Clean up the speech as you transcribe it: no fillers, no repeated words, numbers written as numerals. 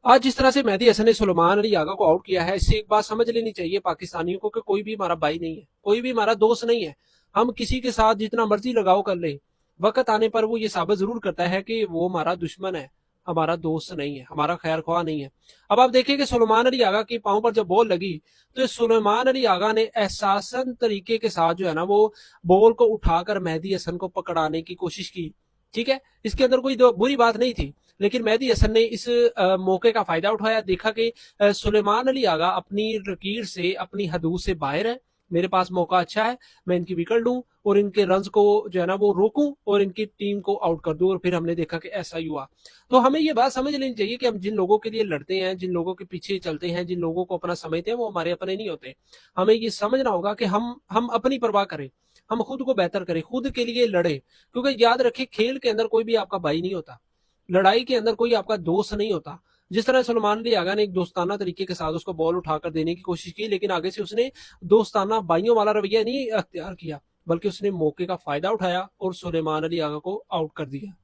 आज जिस तरह से मेहदी हसन ने सुलेमान अली आगा को आउट किया है, इससे एक बात समझ लेनी चाहिए पाकिस्तानियों को कि कोई भी हमारा भाई नहीं है, कोई भी हमारा दोस्त नहीं है। हम किसी के साथ जितना मर्जी लगाव कर ले, वक्त आने पर वो ये साबित जरूर करता है कि वो हमारा दुश्मन है, हमारा दोस्त नहीं है, हमारा खैर ख्वाह नहीं है। अब आप देखिए कि सुलेमान अली आगा के पांव पर जब बॉल लगी, तो सुलेमान अली आगा ने एहसासन तरीके के साथ जो है ना वो बॉल को उठाकर मेहदी हसन को पकड़ाने की कोशिश की। ठीक है, इसके अंदर कोई बुरी बात नहीं थी, लेकिन मेहदी हसन ने इस मौके का फायदा उठाया। देखा कि सुलेमान अली आगा अपनी लकीर से, अपनी हदूद से बाहर है, मेरे पास मौका अच्छा है, मैं इनकी विकेट लूं और इनके रन्स को जो है ना वो रोकूं और इनकी टीम को आउट कर दूं। और फिर हमने देखा कि ऐसा ही हुआ। तो हमें ये बात समझ लेनी चाहिए कि हम जिन लोगों के लिए लड़ते हैं, जिन लोगों के पीछे चलते हैं, जिन लोगों को अपना समझते हैं, वो हमारे अपने नहीं होते। हमें ये समझना होगा कि हम अपनी परवाह करें, हम खुद को बेहतर करें, खुद के लिए लड़े। क्योंकि याद रखें, खेल के अंदर कोई भी आपका भाई नहीं होता, लड़ाई के अंदर कोई आपका दोस्त नहीं होता। जिस तरह सलमान अली आगा ने एक दोस्ताना तरीके के साथ उसको बॉल उठाकर देने की कोशिश की, लेकिन आगे से उसने दोस्ताना भाइयों वाला रवैया नहीं अख्तियार किया, बल्कि उसने मौके का फायदा उठाया और सुलेमान अली आगा को आउट कर दिया।